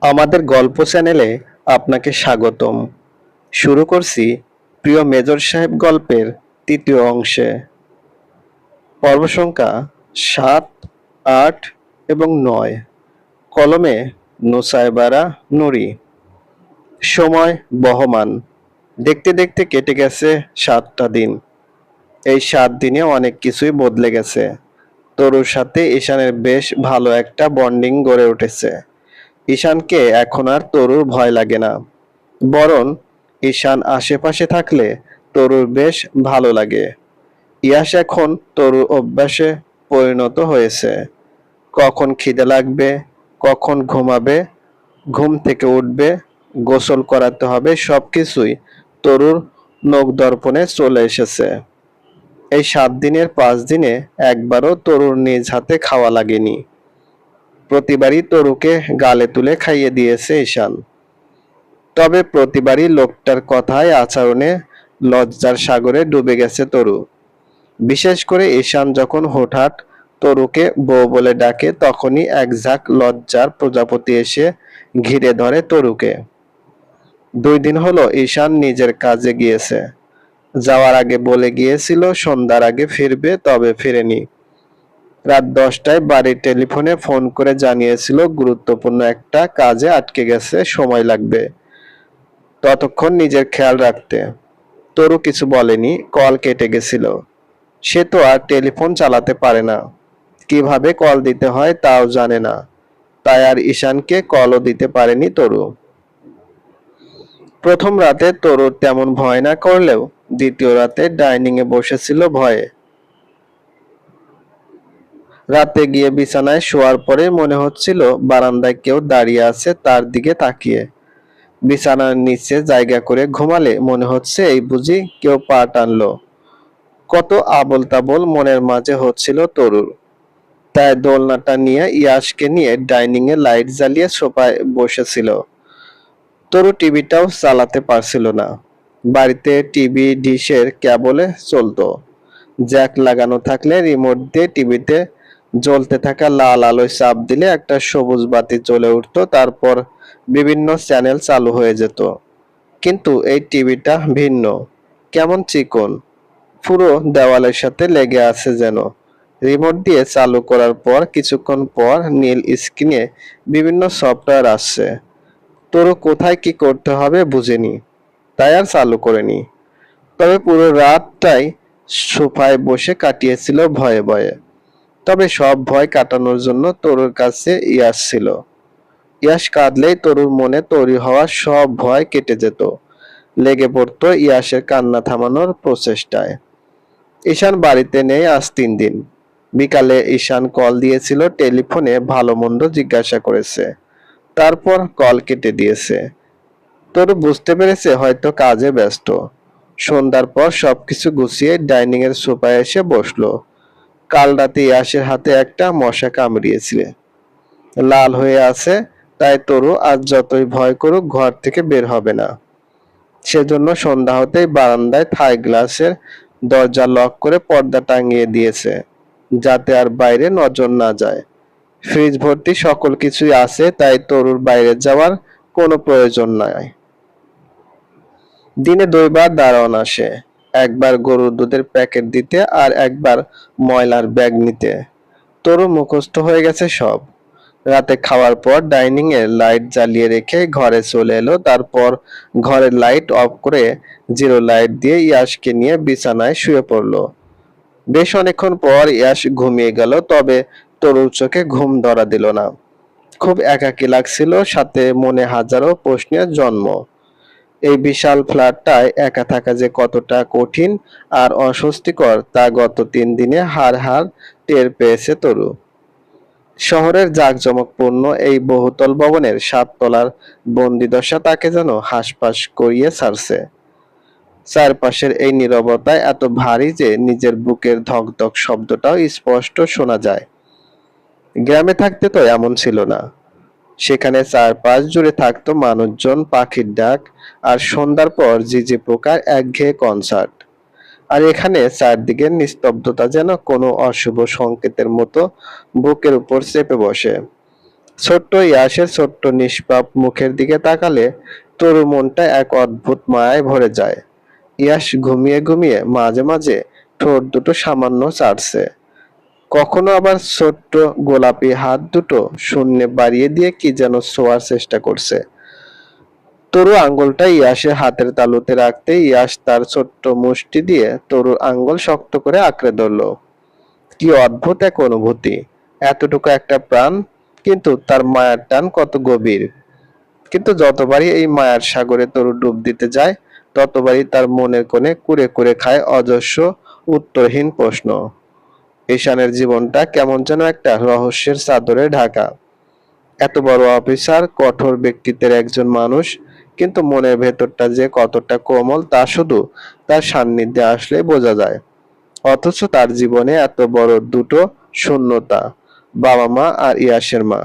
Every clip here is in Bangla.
আমাদের গল্প চ্যানেলে আপনাকে স্বাগতম। শুরু করছি প্রিয় মেজর সাহেব গল্পের তৃতীয় অংশে। পর্ব সংখ্যা ৭, ৮ এবং ৯। কলমে নুসাইবারা নুরি। সময় বহমান। দেখতে দেখতে কেটে গেছে ৭টা দিন। এই ৭ দিনে অনেক কিছুই বদলে গেছে। তরুর সাথে ঈশানের বেশ ভালো একটা বন্ডিং গড়ে উঠেছে। ঈশানকে এখন আর তরুর ভয় লাগে না, বরং ঈশান আশেপাশে থাকলে তরুর বেশ ভালো লাগে। ইয়াশ এখন তরুর অভ্যাসে পরিণত হয়েছে। কখন খিদে লাগবে, কখন ঘুমাবে, ঘুম থেকে উঠবে, গোসল করাতে হবে, সবকিছুই তরুর নখ দর্পণে চলে এসেছে। এই ৭ দিনের ৫ দিনে একবারও তরুর নিজ হাতে খাওয়া লাগেনি। প্রতিবারই তরুকে গালে তুলে খাইয়ে দিয়েছে ঈশান। তবে প্রতিবারই লোকটার কথায় আচরণে লজ্জার সাগরে ডুবে গেছে তরু। বিশেষ করে ঈশান যখন হঠাৎ তরুকে বউ বলে ডাকে, তখনই এক ঝাঁক লজ্জার প্রজাপতি এসে ঘিরে ধরে তরুকে। ২ দিন হলো ঈশান নিজের কাজে গিয়েছে। যাওয়ার আগে বলে গিয়েছিল সন্ধ্যার আগে ফিরবে, তবে ফেরেনি। রাত ১০টায় বাড়ির টেলিফোনে ফোন করে জানিয়েছিল গুরুত্বপূর্ণ একটা কাজে আটকে গেছে, সময় লাগবে। ততক্ষণ নিজের খেয়াল রাখতে। তরু কিছু বলেনি, কল কেটে গেছিল। সে তো আর টেলিফোন চালাতে পারে না, কিভাবে কল দিতে হয় তাও জানে না। তাই আর ঈশানকে কলও দিতে পারেনি তরু। প্রথম রাতে তরুর তেমন ভয় না করলেও দ্বিতীয় রাতে ডাইনিং এ বসেছিল ভয়ে। রাতে গিয়ে বিছানায় শোয়ার পরে মনে হচ্ছিল বারান্দায় কেউ দাঁড়িয়ে আছে তার দিকে তাকিয়ে। বিছানার নিচে জায়গা করে ঘুমালে মনে হচ্ছে এই বুঝি কেউ পা টানলো। কত আবোল তাবোল মনের মাঝে হচ্ছিল তরুর। তাই দোলনাটা নিয়ে ইয়াশকে নিয়ে ডাইনিং এ লাইট জ্বালিয়ে সোফায় বসেছিল। তরু টিভিটাও চালাতে পারছিল না। বাড়িতে টিভি ডিশের কেবলে চলতো। জ্যাক লাগানো থাকলে রিমোট দিয়ে টিভিতে জ্বলতে থাকা লাল আলোয় চাপ দিলে একটা সবুজ বাতি জ্বলে উঠতো, তারপর বিভিন্ন চ্যানেল চালু হয়ে যেত। কিন্তু এই টিভিটা ভিন্ন, কেমন চিকন, পুরো দেওয়ালের সাথে লেগে আছে যেন। রিমোট দিয়ে চালু করার পর কিছুক্ষণ পর নীল স্ক্রিনে বিভিন্ন সফটওয়্যার আসছে। তরু কোথায় কি করতে হবে বুঝেনি, তাই আর চালু করেনি। তবে পুরো রাতটাই সোফায় বসে কাটিয়েছিল ভয়ে ভয়ে। তবে সব ভয় কাটানোর জন্য তরুর কাছে ইয়াশ ছিল। ইয়াশ কাঁদলেই তরুর মনে তৈরি হওয়া সব ভয় কেটে যেত। লেগে পড়তো ইয়াশের কান্না থামানোর প্রচেষ্টায়। ঈশান বাড়িতে নেই আজ ৩ দিন। বিকালে ঈশান কল দিয়েছিল, টেলিফোনে ভালো মন্দ জিজ্ঞাসা করেছে, তারপর কল কেটে দিয়েছে। তরু বুঝতে পেরেছে হয়তো কাজে ব্যস্ত। সন্ধ্যার পর সবকিছু গুছিয়ে ডাইনিং এর সোফায় এসে বসলো। কাল রাতে ইয়াসের হাতে একটা মশা কামড়িয়েছিল, লাল হয়ে আছে। তাই তরু আজ যতই ভয় করুক ঘর থেকে বের হবে না। সেজন্য সন্ধ্যা হতেই বারান্দায় থাই গ্লাসের দরজা লক করে পর্দা টাঙিয়ে দিয়েছে, যাতে আর বাইরে নজর না যায়। ফ্রিজ ভর্তি সকল কিছুই আছে, তাই তরুর বাইরে যাওয়ার কোনো প্রয়োজন নাই। দিনে ২ বার দারোয়ান আসে, একবার গরুর দুধের প্যাকেট দিতে আর একবার ময়লার ব্যাগ নিতে। তরু মুখস্থ হয়ে গেছে সব। রাতে খাওয়ার পর ডাইনিং এর লাইট জ্বালিয়ে রেখে ঘরে চলে এলো, তারপর ঘরের লাইট অফ করে জিরো লাইট দিয়ে ইয়াশকে নিয়ে বিছানায় শুয়ে পড়লো। বেশ অনেকক্ষণ পর ইয়াশ ঘুমিয়ে গেল, তবে তরুর চোখে ঘুম ধরা দিল না। খুব একাকী লাগছিল, সাথে মনে হাজারো প্রশ্নের জন্ম। এই বিশাল ফ্ল্যাটটায় একা থাকা যে কতটা কঠিন আর অস্বস্তিকর তা গত ৩ দিনে হাড় হাড় টের পেয়েছে তরু। শহরের জাঁকজমকপূর্ণ এই বহুতল ভবনের ৭ তলার বন্দিদশা তাকে যেন হাঁসফাঁস করিয়ে ছাড়ছে। চারপাশের এই নীরবতায় এত ভারী যে নিজের বুকের ধকধক শব্দটাও স্পষ্ট শোনা যায়। গ্রামে থাকতে তো এমন ছিল না। সেখানে চারপাশ জুড়ে থাকতো মানুষজন, পাখির ডাক আর সন্ধ্যার পর ঝিঁঝি পোকার একঘেয়ে কনসার্ট। আর এখানে চারদিকের নিস্তব্ধতা যেন কোনো অশুভ সংকেতের মতো বুকের উপর চেপে বসে। ছোট্ট ইয়াসের ছোট্ট নিষ্পাপ মুখের দিকে তাকালে তরু মনটা এক অদ্ভুত মায়ায় ভরে যায়। ইয়াস ঘুমিয়ে ঘুমিয়ে মাঝে মাঝে ঠোঁট দুটো সামান্য চাটছে, কখনো আবার ছোট্ট গোলাপি হাত দুটো শূন্যে বাড়িয়ে দিয়ে কি যেন ছোঁয়ার চেষ্টা করছে। তরু আঙ্গুলটা ইয়াসের হাতের তালুতে রাখতে ইয়াস তার ছোট্ট মুষ্টি দিয়ে তরুর আঙ্গুল শক্ত করে আঁকড়ে ধরলো। কি অদ্ভুত এক অনুভূতি! এতটুকু একটা প্রাণ, কিন্তু তার মায়ার টান কত গভীর। কিন্তু যতবারই এই মায়ার সাগরে তরু ডুব দিতে যায়, ততবারই তার মনের কোণে কুরে কুরে খায় অজস্র উত্তরহীন প্রশ্ন। ঈশানের জীবনটা কেমন যেন একটা রহস্যের চাদরে ঢাকা। এত বড় অফিসার, কঠোর ব্যক্তিত্বের একজন মানুষ, কিন্তু মনের ভেতরটা যে কতটা কোমল তা শুধু তার সান্নিধ্যে আসলে বোঝা যায়। অথচ তার জীবনে এত বড় দুটো শূন্যতা, বাবা মা আর ইয়াসের মা।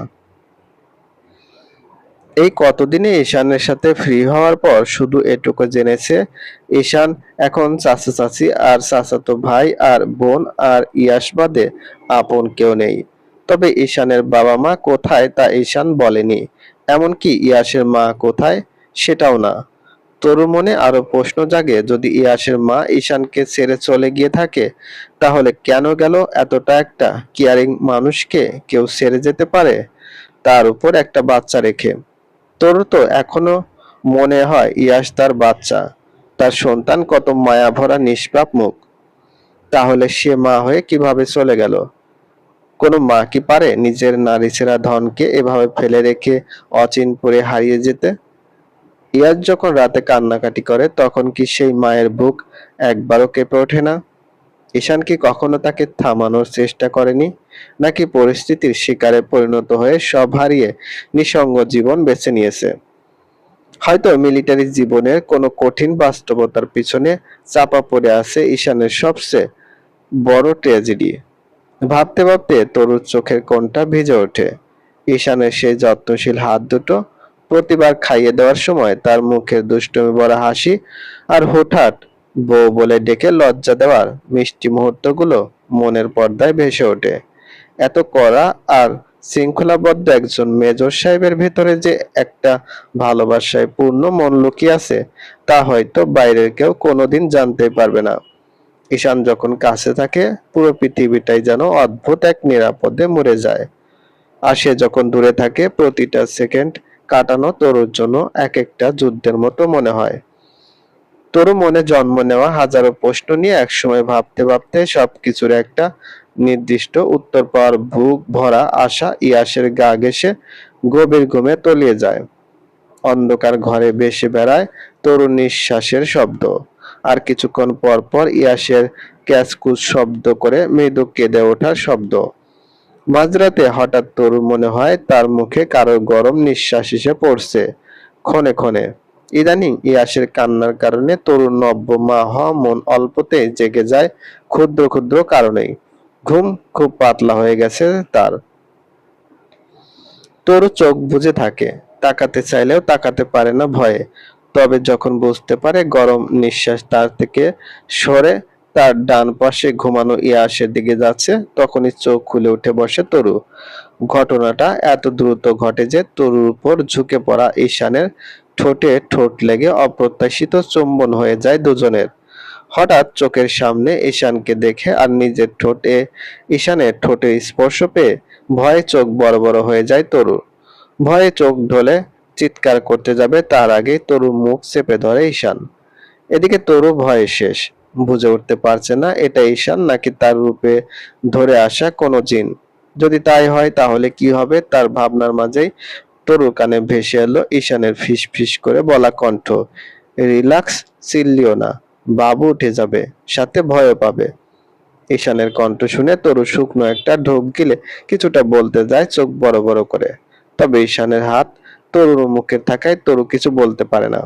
এই কতদিনে ঈশানের সাথে ফ্রি হওয়ার পর শুধু এটুকু জেনেছে, ঈশান এখন চাচা চাচি আর চাচাতো ভাই আর বোন আর ইয়াস বাদে আপন কেউ নেই। তবে ঈশানের বাবা মা কোথায় তা ঈশান বলেনি, এমনকি ইয়াসের মা কোথায় সেটাও না। তরুর মনে আরো প্রশ্ন জাগে, যদি ইয়াসের মা ঈশানকে ছেড়ে চলে গিয়ে থাকে, তাহলে কেন গেল? এতটা একটা কেয়ারিং মানুষকে কেউ ছেড়ে যেতে পারে, তার উপর একটা বাচ্চা রেখে। তোর তো এখনো মনে হয় ইয়াস তার বাচ্চা, তার সন্তান, কত মায়া ভরা নিষ্পাপ মুখ। তাহলে সে মা হয়ে কিভাবে চলে গেল? কোনো মা কি পারে নিজের নারীছেড়া ধনকে এভাবে ফেলে রেখে অচিনপুরে হারিয়ে যেতে? ইয়াস যখন রাতে কান্নাকাটি করে, তখন কি সেই মায়ের বুক একবারও কেঁপে ওঠে না? ঈশান কি কখনো তাকে থামানোর চেষ্টা করেনি, নাকি পরিস্থিতির শিকারে পরিণত হয়ে সব হারিয়ে নিঃসঙ্গ জীবন বেছে নিয়েছে? হয়তো মিলিটারি জীবনের কোনো কঠিন বাস্তবতার পিছনে চাপা পড়ে আছে ঈশানের সবচেয়ে বড় ট্র্যাজেডি। ভাবতে ভাবতে তরুর চোখের কোণটা ভিজে ওঠে। ঈশানের সেই যত্নশীল হাত দুটো, প্রতিবার খাইয়ে দেওয়ার সময় তার মুখের দুষ্টুমি ভরা হাসি, আর হুটহাট বউ বলে ডেকে লজ্জা দেওয়ার মিষ্টি মুহূর্তগুলো মনের পর্দায় ভেসে ওঠে। এত কড়া আর শৃঙ্খলাবদ্ধ একজন মেজর সাহেবের ভেতরে যে একটা ভালোবাসায় পূর্ণ মন লুকিয়ে আছে, তা হয়তো বাইরের কেউ কোনোদিন জানতে পারবে না। ঈশান যখন কাছে থাকে, পুরো পৃথিবীটাই যেন অদ্ভুত এক নিরাপদে মরে যায়। আর সে যখন দূরে থাকে, প্রতিটা সেকেন্ড কাটানো তরুর জন্য এক একটা যুদ্ধের মতো মনে হয়। তরু মনে জন্ম নেওয়া হাজারো প্রশ্ন নিয়ে একসময় ভাবতে ভাবতে সবকিছুর একটা নির্দিষ্ট উত্তর পাওয়ার বুক ভরা আশা ইয়াসের গা ঘেঁষে গভীর ঘুমে তলিয়ে যায়। অন্ধকার ঘরে ভেসে বেড়ায় তরুর নিঃশ্বাসের শব্দ, আর কিছুক্ষণ পর পর ইয়াসের ক্যাচকুচ শব্দ করে মৃদু কেঁদে ওঠার শব্দ। মাঝরাতে হঠাৎ তরুর মনে হয় তার মুখে কারো গরম নিঃশ্বাস এসে পড়ছে ক্ষণে ক্ষণে। ইদানিং ইয়াসের কান্নার কারণে তরুর নব্য মা হওয়া মন অল্পতেই জেগে যায় ক্ষুদ্র ক্ষুদ্র কারণেই। ঘুম খুব পাতলা হয়ে গেছে তার। তরু চোখ বুজে থাকে, তাকাতে চাইলেও তাকাতে পারে না ভয়ে। তবে যখন বুঝতে পারে গরম নিঃশ্বাস তার থেকে সরে তার ডান পাশে ঘুমানো ইয়াসের দিকে যাচ্ছে, তখনই চোখ খুলে উঠে বসে তরু। ঘটনাটা এত দ্রুত ঘটে যে তরুর উপর ঝুঁকে পড়া ঈশানের ঠোঁটে ঠোঁট লেগে অপ্রত্যাশিত চুম্বন হয়ে যায় দুজনের। হঠাৎ চোখের সামনে ঈশানকে দেখে আর নিজের ঠোঁটে ঈশানের ঠোঁটের স্পর্শ পেয়ে ভয়ে চোখ বড় বড় হয়ে যায় তরুর। ভয়ে চোখ ঢলে চিৎকার করতে যাবে, তার আগে তরু মুখ চেপে ধরে ঈশান। এদিকে তরু ভয়ে শেষ, বুঝে উঠতে পারছে না এটা ঈশান নাকি তার রূপে ধরে আসা কোনো জিন। যদি তাই হয় তাহলে কি হবে? তার ভাবনার মাঝেই তরুর কানে ভেসে এলো ঈশানের ফিস ফিস করে বলা কণ্ঠ, রিল্যাক্স, চিল্লিও না, বাবু উঠে যাবে, সাথে ভয়ও পাবে। ঈশানের কণ্ঠ শুনে তরু শুকনো একটা ঢোক গিলে কিছুটা বলতে যায় চোখ বড় বড় করে। তবে ঈশানের হাত তরুর মুখে থাকায় তরু কিছু বলতে পারে না।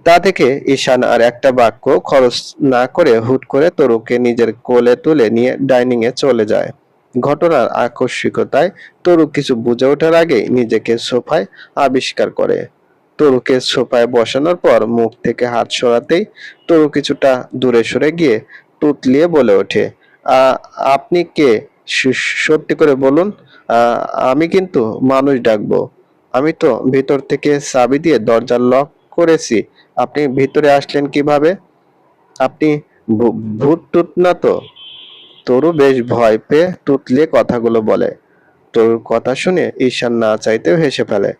তা থেকে ঈশান আর একটা বাক্য খরচ না করে হুট করে তরুকে নিজের কোলে তুলে নিয়ে ডাইনিং এ চলে যায়। ঘটনার আকস্মিকতায় তরু কিছু বুঝে ওঠার আগেই নিজেকে সোফায় আবিষ্কার করে। তরুকে সোফায় বসানোর পর মুখ থেকে হাত সরাতেই তরু কিছুটা দূরে সরে গিয়ে তুতলিয়ে বলে ওঠে, আপনি কে? সত্যি করে বলুন, আহ, আমি কিন্তু মানুষ ডাকবো। আমি তো ভিতর থেকে চাবি দিয়ে দরজা লক করেছি। আপনি ভিতরে আসলেন কিভাবে? আপনি ভূত টুত না তো? তরু বেশ ভয় পেয়ে তুতলে কথাগুলো বলে। তরুর কথা শুনে ঈশান না চাইতেও হেসে ফেলে।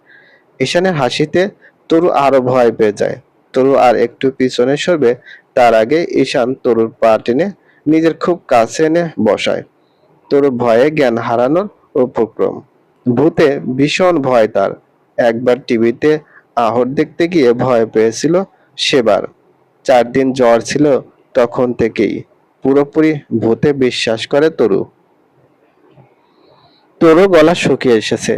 ঈশানের হাসিতে তরু আরো ভয় পেয়ে যায়। তরু আর একটু পিছনে সরবে, তার আগে ঈশান তরুর পা টেনে নিজের খুব কাছে এনে বসায়। তরু ভয়ে জ্ঞান হারানোর উপক্রম। ভূতে ভীষণ ভয় তার। একবার টিভিতে আহট দেখতে গিয়ে ভয় পেয়েছিল সেবার। 4 দিন জ্বর ছিল তখন থেকেই। পুরোপুরি ভূতে বিশ্বাস করে তরু। তরু গলা শুকিয়ে এসেছে।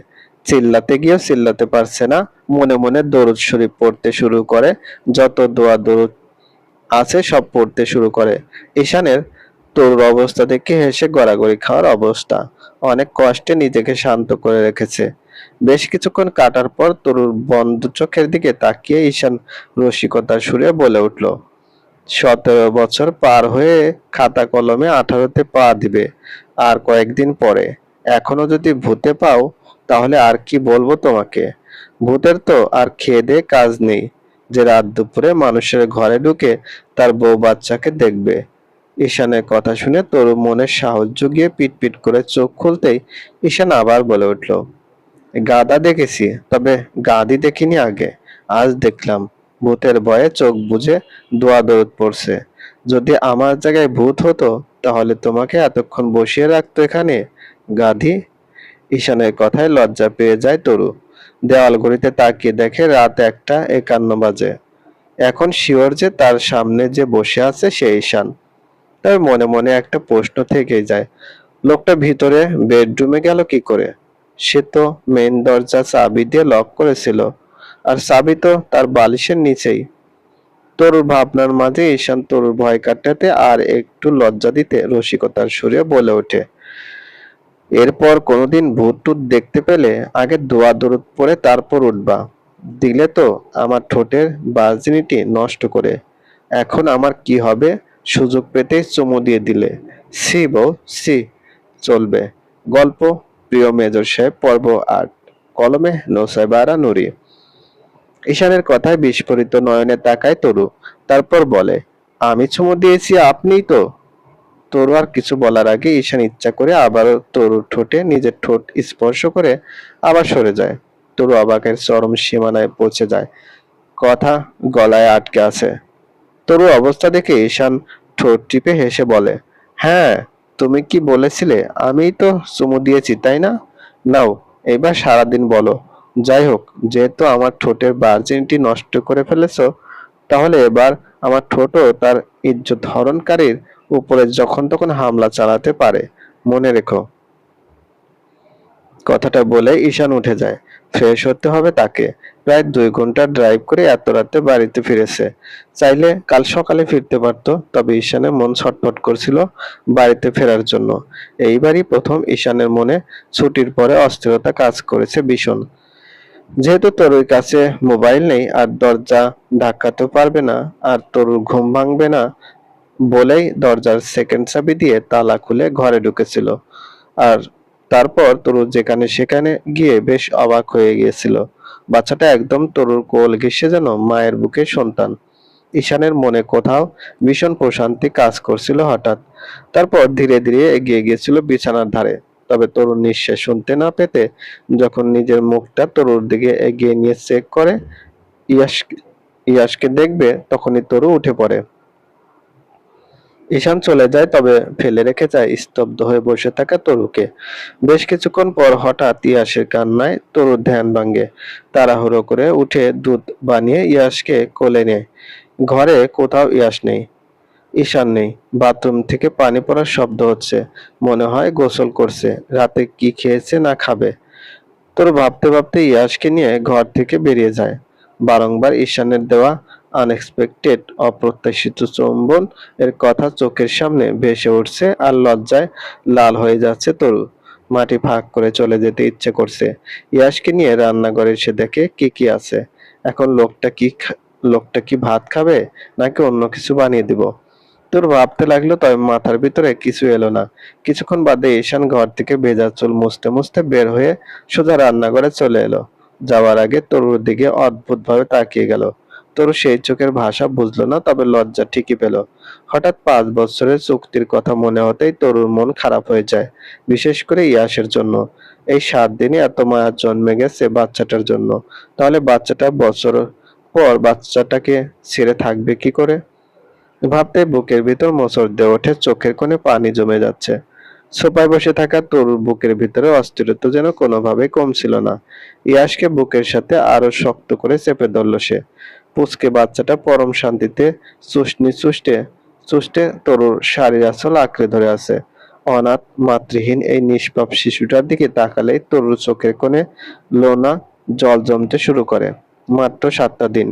চিল্লাতে গিয়েও চিল্লাতে পারছে না। মনে মনে দরুদ শরীফ পড়তে শুরু করে। যত দোয়া দরুদ আছে সব পড়তে শুরু করে। ঈশানের তরুর অবস্থা দেখে হেসে গড়াগড়ি খাওয়ার অবস্থা। অনেক কষ্টে নিজেকে শান্ত করে রেখেছে। বেশ কিছুক্ষণ কাটার পর তরুর বন্ধ চোখের দিকে তাকিয়ে ঈশান রসিকতার সুরে বলে উঠল, 17 বছর পার হয়ে খাতা কলমে 18তে পা দিবে আর কয়েকদিন পরে। এখনো যদি ভূতে পাও তাহলে আর কি বলবো তোমাকে। ভূতের তো আর খেয়ে দেয়ে কাজ নেই যে রাত দুপুরে মানুষের ঘরে ঢুকে তার বউ বাচ্চাকে দেখবে। ঈশানের কথা শুনে তরু মনের সাহস জুগিয়ে পিটপিট করে চোখ খুলতেই ঈশান আবার বলে উঠল, গাধা দেখেছি, তবে গাধি দেখিনি আগে। আজ দেখলাম ভূতের ভয়ে চোখ বুজে দোয়া দরুদ পড়ছে। যদি আমার জায়গায় ভূত হতো তাহলে তোমাকে এতক্ষণ বসিয়ে রাখতো এখানে, গাধি। ঈশানের কথায় লজ্জা পেয়ে যায় তরু। দেওয়াল ঘড়িতে তাকিয়ে দেখে রাত 1:51 বাজে। এখন শিওর যে তার সামনে যে বসে আছে সে ঈশান। তার মনে মনে একটা প্রশ্ন থেকেই যায়, লোকটা ভিতরে বেডরুমে গেল কি করে? সে তো মেইন দরজা চাবি দিয়ে লক করেছিল, আর চাবি তো তার বালিশের নিচেই। তরুর ভাবনার মাঝে ঈশান তরুর ভয় কাটাতে আর একটু লজ্জা দিতে রসিকতার সুরে বলে ওঠে, এরপর কোনোদিন ভূত টুত দেখতে পেলে আগে দোয়া দরুদ পড়ে তারপর উঠবা। দিলে তো আমার ঠোঁটের ভার্জিনিটি নষ্ট করে। এখন আমার কি হবে? সুযোগ পেতেই চুমু দিয়ে দিলে। সি বউ সি। চলবে। গল্প প্রিয় মেজর সাহেব পর্ব 8, কলমে নোসাইবারা নুরি। ঈশানের কথায় বিস্ফোরিত নয়নে তাকায় তরু। তারপর বলে, আমি চুমু দিয়েছি আপনিই তো। তরু আর কিছু বলার আগে ঈশান ইচ্ছা করে আবারও তরুর ঠোঁটে নিজের ঠোঁট স্পর্শ করে আবার সরে যায়। তরু অবাকের চরম সীমানায় পৌঁছে যায়। কথা গলায় আটকে আছে। তরু অবস্থা দেখে ঈশান ঠোঁট টিপে হেসে বলে, হ্যাঁ, তুমি কি বলেছিলে আমিই তো চুমু দিয়েছি তাই না? নাও এবার সারাদিন বলো। যাই হোক, যেহেতু আমার ঠোঁটের ভার্জিনিটি নষ্ট করে ফেলেছো, তাহলে এবার আমার ঠোঁটও তার ইজ্জত হরণকারীর উপরে যখন তখন হামলা চালাতে পারে। মনে রেখো। কথাটা বলে ঈশান উঠে যায়। ফ্রেশ হতে হবে তাকে। প্রায় 2 ঘন্টা ড্রাইভ করে এত রাতে বাড়িতে ফিরেছে। চাইলে কাল সকালে ফিরতে পারতো, তবে ঈশানের মন ছটফট করছিল বাড়িতে ফেরার জন্য। এইবারই প্রথম ঈশানের মনে ছুটির পরে অস্থিরতা কাজ করেছে ভীষণ। যেহেতু তরুর কাছে মোবাইল নেই আর দরজা ধাক্কাতেও পারবে না, আর তরুর ঘুম ভাঙবে না বলেই দরজার সেকেন্ড চাবি দিয়ে তালা খুলে ঘরে ঢুকেছিল। আর তারপর তরু যেখানে সেখানে গিয়ে বেশ অবাক হয়ে গিয়েছিল। বাচ্চাটা একদম তরুর কোল ঘেঁষে যেন মায়ের বুকের সন্তান। ঈশানের মনে কোথাও ভীষণ প্রশান্তি কাজ করছিল হঠাৎ। তারপর ধীরে ধীরে এগিয়ে গিয়েছিল বিছানার ধারে। তবে তরুর নিঃশ্বাস শুনতে না পেতে যখন নিজের মুখটা তরুর দিকে এগিয়ে নিয়ে চেক করে ইয়াস ইয়াসকে দেখবে, তখনই তরু উঠে পড়ে। ঈশান চলে যায়, তবে ফেলে রেখে যায় স্তব্ধ হয়ে বসে থাকা তরুকে। বেশ কিছুক্ষণ পর হঠাৎ ইয়াসের কান্নায় তরুর ধ্যান ভাঙে। তাড়াহুড়ো করে উঠে দুধ বানিয়ে ইয়াসকে কোলে নেয়। ঘরে কোথাও ইয়াস নেই, ঈশান নেই। বাথরুম থেকে পানি পড়ার শব্দ হচ্ছে। মনে হয় গোসল করছে। রাতে কি খেয়েছে না খাবে। তোর ভাবতে ভাবতে ইয়াসকে নিয়ে ঘর থেকে বেরিয়ে যায়। বারংবার ঈশানের দেওয়া আনএক্সপেক্টেড অপ্রত্যাশিত চুম্বন এর কথা চোখের সামনে ভেসে উঠছে আর লজ্জায় লাল হয়ে যাচ্ছে তরু। মাটি ফাঁক করে চলে যেতে ইচ্ছে করছে। ইয়াসকে নিয়ে রান্নাঘরে এসে দেখে কি কি আছে। এখন লোকটা কি ভাত খাবে নাকি অন্য কিছু বানিয়ে দিব? তোর ভাবতে লাগলো, তবে মাথার ভিতরে কিছু এলো না। কিছুক্ষণ বাদে ঈশান ঘর থেকে ভেজা চুল মুছতে মুছতে বের হয়ে সোজা রান্নাঘরে চলে এলো। যাওয়ার আগে তরুর দিকে অদ্ভুত ভাবে তাকিয়ে গেল। তরু সেই চোখের ভাষা বুঝলো না, তবে লজ্জা ঠিকই পেল। হঠাৎ 5 বছরের চুক্তির কথা মনে হতেই তরুর মন খারাপ হয়ে যায়, বিশেষ করে ইয়াসের জন্য। এই 7 দিনে এত মায়া জন্মে গেছে বাচ্চাটার জন্য। তাহলে বাচ্চাটা বছর পর বাচ্চাটাকে ছেড়ে থাকবে কি করে? ভাবতে বুকের ভিতর মোচড় দিয়ে ওঠে, চোখের কোণে পানি জমে যাচ্ছে। সোফায় বসে থাকা তরুর বুকের ভিতরে অস্থিরতা যেন কোনোভাবেই কমছিল না। ইয়াসকে বুকের সাথে আরো শক্ত করে চেপে ধরল সে। পুচকে বাচ্চাটা পরম শান্তিতে চুষনি চুষতে চুষতে তরুর শাড়ির আঁচল আঁকড়ে ধরে আছে। অনাথ মাতৃহীন এই নিষ্পাপ শিশুটার দিকে তাকালেই তরুর চোখের কোণে লোনা জল জমতে শুরু করে। মাত্র 7টা দিন।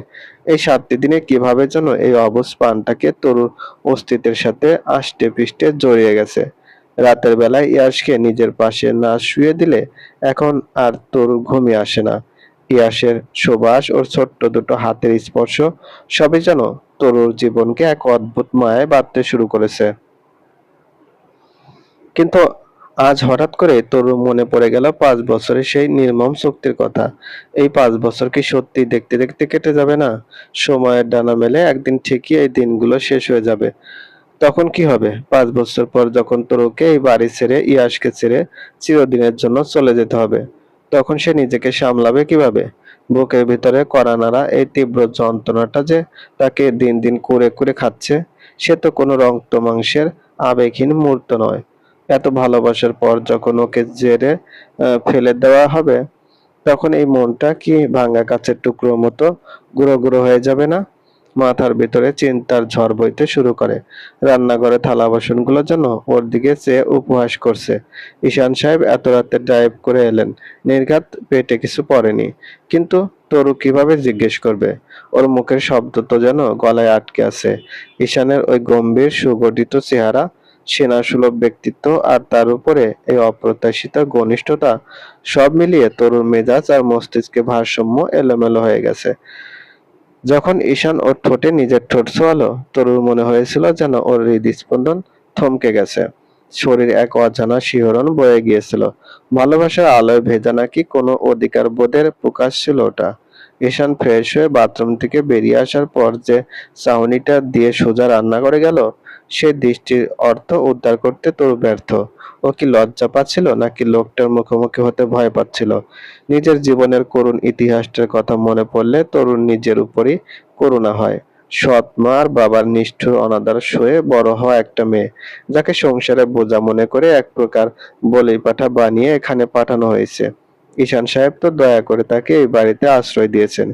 এই 7টি দিনে কিভাবে যেন এই অবুঝ প্রাণটাকে তরুর অস্তিত্বের সাথে আষ্টে পৃষ্ঠে জড়িয়ে গেছে। রাতের বেলায় ইয়াসকে নিজের পাশে না শুয়ে দিলে এখন আর তরুর ঘুমই আসে না। ইয়াসের সুবাস, ওর ছোট্ট দুটো হাতের স্পর্শ, সবই যেন তরুর জীবনকে এক অদ্ভুত মায়ায় বাঁধতে শুরু করেছে। কিন্তু আজ হঠাৎ করে তরুর মনে পড়ে গেল 5 বছরের সেই নির্মম চুক্তির কথা। এই 5 বছর কি সত্যি দেখতে দেখতে কেটে যাবে না? সময়ের ডানা মেলে একদিন ঠিকই এই দিনগুলো শেষ হয়ে যাবে। তখন কি হবে? 5 বছর পর যখন তরুকে এই বাড়ি ছেড়ে, ইয়াসকে ছেড়ে চিরদিনের জন্য চলে যেতে হবে, তখন সে নিজেকে সামলাবে কিভাবে? বুকের ভিতরে কড়া নাড়া এই তীব্র যন্ত্রণাটা যে তাকে দিন দিন কুরে কুরে খাচ্ছে। সে তো কোনো রক্ত মাংসের আবেগহীন মূর্ত নয়। এত ভালোবাসার পর যখন ওকে জেরে ফেলে দেওয়া হবে, তখন এই মনটা কি ভাঙা কাচের টুকরোর মতো গুঁড়ো গুঁড়ো হয়ে যাবে না? মাথার ভিতরে চিন্তার ঝড় বইতে শুরু করে। রান্নাঘরে থালা বাসনগুলো যেন ওর দিকে চেয়ে উপহাস করছে। ঈশান সাহেব এত রাতে ড্রাইভ করে এলেন, নির্ঘাত পেটে কিছু পড়েনি। কিন্তু তরু কিভাবে জিজ্ঞেস করবে? ওর মুখের শব্দ তো যেন গলায় আটকে আছে। ঈশানের ওই গম্ভীর সুগঠিত চেহারা, সেনাসুলভ ব্যক্তিত্ব, আর তার উপরে এই অপ্রত্যাশিত ঘনিষ্ঠতা, সব মিলিয়ে তরুর মেজাজ আর মস্তিষ্কে ভারসাম্য এলোমেলো হয়ে গেছে। যখন ঈশান ওর ঠোঁটে নিজের ঠোঁট ছোঁয়ালো, তরুর মনে হয়েছিল যেন ওর হৃদস্পন্দন থমকে গেছে। শরীর এক অজানা শিহরণ বয়ে গিয়েছিল। ভালোবাসার আলোয় ভেজা নাকি কোনো অধিকার বোধের প্রকাশ ছিল ওটা। ঈশান ফ্রেশ হয়ে বাথরুম থেকে বেরিয়ে আসার পর যে চাউনিটা দিয়ে সোজা রান্নাঘরে গেল, সে দৃষ্টির অর্থ উদ্ধার করতে তরু ব্যর্থ। ও কি লজ্জা পাচ্ছিল, নাকি লোকটার মুখোমুখি হতে ভয় পাচ্ছিল? নিজের জীবনের করুণ ইতিহাসটার কথা মনে পড়লে তরুণ নিজের উপরই করুণা হয়। সৎ মা আর বাবার নিষ্ঠুর অনাদর সয়ে বড় হওয়া একটা মেয়ে, যাকে সংসারে বোঝা মনে করে এক প্রকার বলি পাঠা বানিয়ে এখানে পাঠানো হয়েছে। ঈশান সাহেব তো দয়া করে তাকে এই বাড়িতে আশ্রয় দিয়েছেন,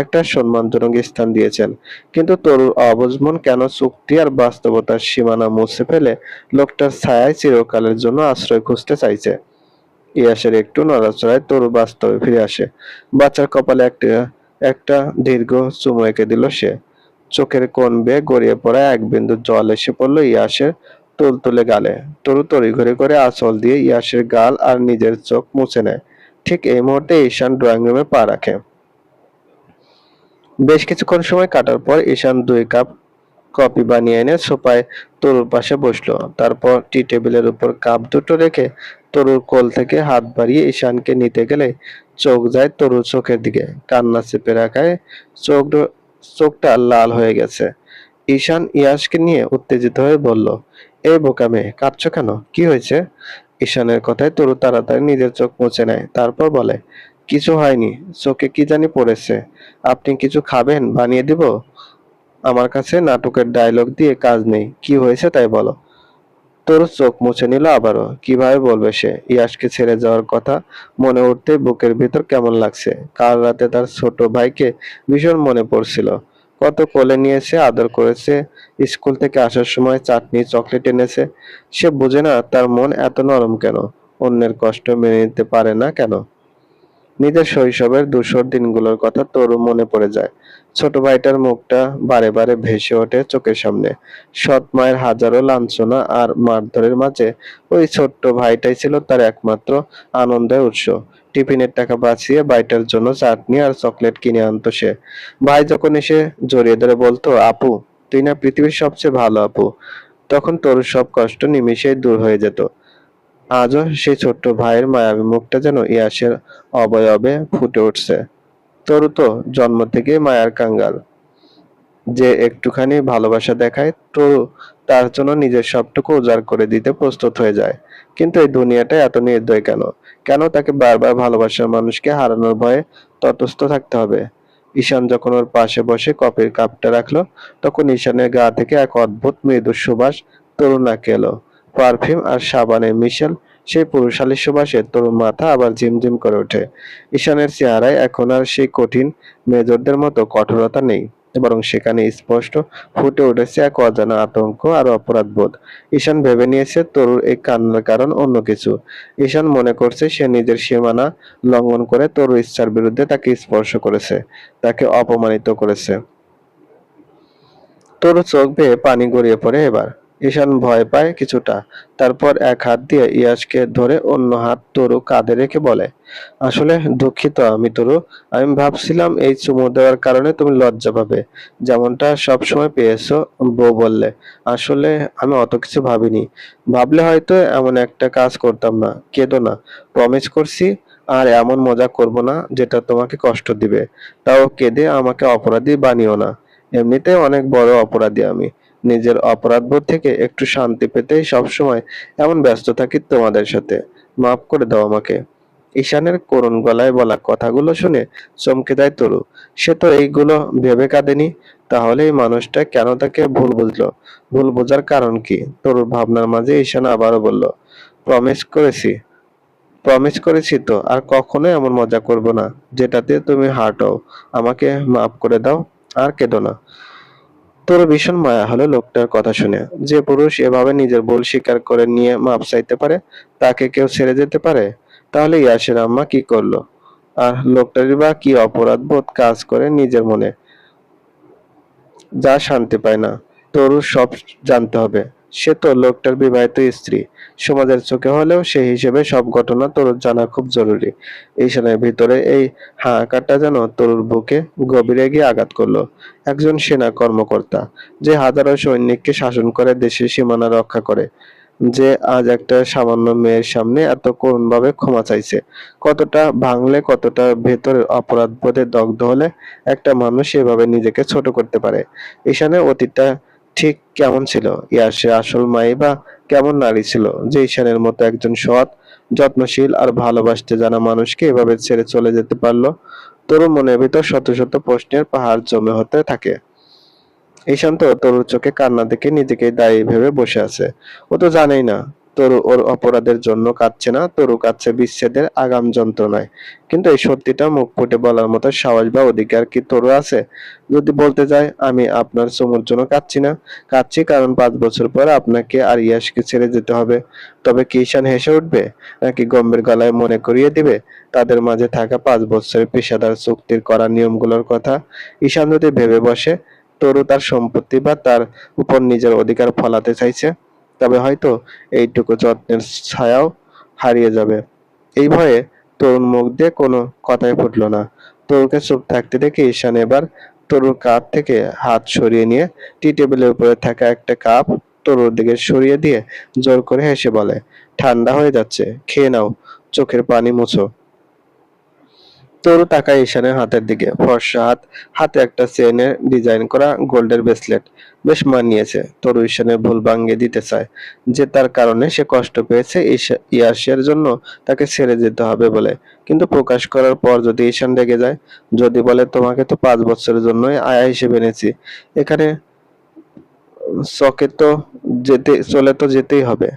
একটা সম্মানজনক স্থান দিয়েছেন। কিন্তু তরুর অবুঝ মন কেন চুক্তি আর বাস্তবতার সীমানা মুছে ফেলে লোকটার ছায়ায় চিরকালের জন্য আশ্রয় খুঁজতে চাইছে? ইয়াসের একটু নড়াচড়ায় তরু বাস্তবে ফিরে আসে। বাচ্চার কপালে একটা একটা দীর্ঘ চুমু এঁকে দিল সে। চোখের কোণ বেয়ে গড়িয়ে পড়া এক বিন্দু জল এসে পড়ল ইয়াসের তুলতুলে গালে। তরু তড়িঘড়ি করে আঁচল দিয়ে ইয়াসের গাল আর নিজের চোখ মুছে নেয়। ঠিক এই মুহূর্তে ঈশান ড্রয়িং রুমে পা রাখে। বেশ কিছুক্ষণ সময় কাটার পর ঈশান 2 কাপ কফি বানিয়ে এনে সোফায় তরুর পাশে বসলো। তারপর টি টেবিলের উপর কাপ দুটো রেখে তরুর কোল থেকে হাত বাড়িয়ে ঈশানকে নিতে গেলে চোখ যায় তরুর চোখের দিকে। কান্না চেপে রাখায় চোখ চোখটা লাল হয়ে গেছে। ঈশান ইয়াসকে নিয়ে উত্তেজিত হয়ে বলল, এই বোকা মেয়ে, কাঁদছো কেন? কি হয়েছে? ঈশানের কথায় তরু তাড়াতাড়ি নিজের চোখ মুছে নেয়, তারপর বলে, কিছু হয়নি, চোখে কি জানি পড়েছে। আপনি কিছু খাবেন? বানিয়ে দিব? আমার কাছে নাটকের ডায়লগ দিয়ে কাজ নেই, কি হয়েছে তাই বলো। তোর চোখ মুছে নিল আবারও। কিভাবে বলবে সে? ইয়াসকে ছেড়ে যাওয়ার কথা মনে উঠতেই বুকের ভিতর কেমন লাগছে। কাল রাতে তার ছোট ভাইকে ভীষণ মনে পড়ছিল। কত কোলে নিয়েছে, আদর করেছে, স্কুল থেকে আসার সময় চাটনি চকলেট এনেছে। সে বোঝে না তার মন এত নরম কেন, অন্যের কষ্ট মেনে নিতে পারে না কেন। নিজের শৈশবের ধূসর দিনগুলোর কথা তরু মনে পড়ে যায়। ছোট ভাইটার মুখটা বারে বারে ভেসে ওঠে চোখের সামনে। সৎ মায়ের হাজারো লাঞ্ছনা আর মারধরের মাঝে ওই ছোট্ট ভাইটাই ছিল তার একমাত্র আনন্দের উৎস। টিফিনের টাকা বাঁচিয়ে ভাইটার জন্য চাটনি আর চকলেট কিনে আনতো সে। ভাই যখন এসে জড়িয়ে ধরে বলতো, আপু, তুই না পৃথিবীর সবচেয়ে ভালো আপু। তখন তরুর সব কষ্ট নিমেষেই দূর হয়ে যেত। আজও সেই ছোট্ট ভাইয়ের মায়াবী মুখটা যেন ইয়াসের অবয়বে ফুটে উঠছে। তরু তো জন্ম থেকেই মায়ার কাঙ্গাল। যে একটুখানি ভালোবাসা দেখায় তরু তার জন্য নিজের সবটুকু উজাড় করে দিতে প্রস্তুত হয়ে যায়। কিন্তু এই দুনিয়াটা এত নির্দয় কেন? কেন তাকে বারবার ভালোবাসার মানুষকে হারানোর ভয়ে তটস্থ থাকতে হবে? ঈশান যখন ওর পাশে বসে কফির কাপটা রাখলো, তখন ঈশানের গা থেকে এক অদ্ভুত মৃদু সুবাস তরুর নাকে এলো। পারফিউম আর সাবানের মিশেল সেই পুরুষালী সুবাসে তরুর মাথা আবার ঝিমঝিম করে ওঠে। ঈশানের চেহারায় এখন আর সেই কঠিন মেজরদের মতো কঠোরতা নেই, বরং সেখানে স্পষ্ট ফুটে উঠেছে এক অজানা আতঙ্ক আর অপরাধবোধ। ঈশান ভেবে নিয়েছে তরুর এই কান্নার কারণ অন্য কিছু। ঈশান মনে করছে সে নিজের সীমানা লঙ্ঘন করে তরুর ইচ্ছার বিরুদ্ধে তাকে স্পর্শ করেছে, তাকে অপমানিত করেছে। তরু চোখ বেয়ে পানি গড়িয়ে পড়ে এবার। ঈশান ভয় পায় কিছুটা। তারপর এক হাত দিয়ে ইয়াসকে ধরে অন্য হাত তরু কাঁধে রেখে বলে, আসলে দুঃখিত আমি তরু। আমি ভাবছিলাম এই চুমু দেওয়ার কারণে তুমি লজ্জা পাবে, যেমনটা সবসময় পেয়েছো। বউ বললে, আসলে আমি অত কিছু ভাবিনি। ভাবলে হয়তো এমন একটা কাজ করতাম না। কেঁদো না, প্রমিস করছি। আর এমন মজা করব না যেটা তোমাকে কষ্ট দিবে। তাও কেঁদে আমাকে অপরাধী বানিও না। এমনিতেই অনেক বড় অপরাধী আমি। নিজের অপরাধবোধ থেকে একটু শান্তি পেতেই সবসময় এমন ব্যস্ত থাকি তোমাদের সাথে। মাফ করে দাও আমাকে। ঈশানের করুণ গলায় বলা কথাগুলো শুনে চমকে যায় তরু। সে তো এইগুলো ভেবে কাঁদেনি। তাহলে এই মানুষটা কেন তাকে ভুল বুঝলো? ভুল বোঝার কারণ কি? তরুর ভাবনার মাঝে ঈশান আবারও বলল, প্রমিস করেছি। প্রমিস করেছি তো, আর কখনো এমন মজা করব না যেটাতে তুমি হার্ট হও। আমাকে মাফ করে দাও, আর কেঁদো না। তোর ভীষণ মায়া হলো লোকটার কথা শুনে। যে পুরুষ এভাবে নিজের ভুল স্বীকার করে নিয়ে মাপ চাইতে পারে, তাকে কেউ ছেড়ে যেতে পারে? তাহলে ইয়াসের আম্মা কি করলো? আর লোকটারই বা কি অপরাধ বোধ কাজ করে নিজের মনে, যা শান্তি পায় না? তরুর সব জানতে হবে। সে তো লোকটার বিবাহিত স্ত্রী। সমাজের চোখে হলেও সেই হিসেবে সব ঘটনা তরুর জানা খুব জরুরি। ঈশানের ভিতরে এই হাহাকারটা যেন তরুর বুকে গভীরে গিয়ে আঘাত করলো। একজন সেনা কর্মকর্তা, যে হাজারো সৈনিককে শাসন করে দেশের সীমানা রক্ষা করে, যে আজ একটা সামান্য মেয়ের সামনে এত করুণভাবে ক্ষমা চাইছে। কতটা ভাঙলে, কতটা ভেতরের অপরাধবোধে দগ্ধ হলে একটা মানুষ এভাবে নিজেকে ছোট করতে পারে? ঈশানের অতীতটা ঠিক কেমন ছিল? ইয়াসের আসল মাই বা কেমন নারী ছিল, যে ঈশানের মতো একজন সৎ, যত্নশীল আর ভালোবাসতে জানা মানুষকে এভাবে ছেড়ে চলে যেতে পারলো? তরুর মনের ভিতর শত শত প্রশ্নের পাহাড় জমে হতে থাকে। ঈশান্ত তরুর চোখে কান্না দেখে নিজেকে দায়ী ভেবে বসে আছে। ও তো জানেই না তরু ওর অপরাধের জন্য কাঁদছে না, তরু কাঁদছে বিচ্ছেদের আগাম যন্ত্রণায়। কিন্তু এই সত্যিটা মুখ ফুটে বলার মতো সাহস বা অধিকার কি তরু আছে? যদি বলতে যায়, আমি আপনার চুমুর জন্য কাঁদছি না, কাঁদছি কারণ 5 বছর পর আপনাকে আর ইয়াসকে ছেড়ে যেতে হবে, তবে কি ঈশান হেসে উঠবে? নাকি গম্ভীর গলায় মনে করিয়ে দিবে তাদের মাঝে থাকা 5 বছরের পেশাদার চুক্তির করা নিয়মগুলোর কথা? ঈশান যদি ভেবে বসে তরু তার সম্পত্তি বা তার উপর নিজের অধিকার ফলাতে চাইছে, তবে হয়তো এইটুকু যত্নের ছায়াও হারিয়ে যাবে। এই ভয়ে তরুণ মুখ দিয়ে কোনো কথাই ফুটল না। তরুকে চুপ থাকতে দেখে ঈশান এবার তরুর কাঁধ থেকে হাত সরিয়ে নিয়ে টি টেবিলের উপরে থাকা একটা কাপ তরুর দিকে সরিয়ে দিয়ে জোর করে হেসে বলে, ঠান্ডা হয়ে যাচ্ছে, খেয়ে নাও, চোখের পানি মুছো। তরু তাকায় ঈশানের হাতের দিকে। ফর্সা হাত, হাতে একটা চেইনের ডিজাইন করা গোল্ডের ব্রেসলেট। বেশ মানিয়েছে। তরু ঈশানের ভুল ভাঙিয়ে দিতে চায়, যে তার কারণে সে কষ্ট পেয়েছে ইয়াসের জন্য তাকে ছেড়ে যেতে হবে বলে। কিন্তু প্রকাশ করার পর যদি ঈশান রেগে যায়, যদি বলে, তোমাকে তো 5 বছরের জন্যই আয়া হিসেবে এনেছি, এখানে চকে তো চলে তো যেতেই হবে,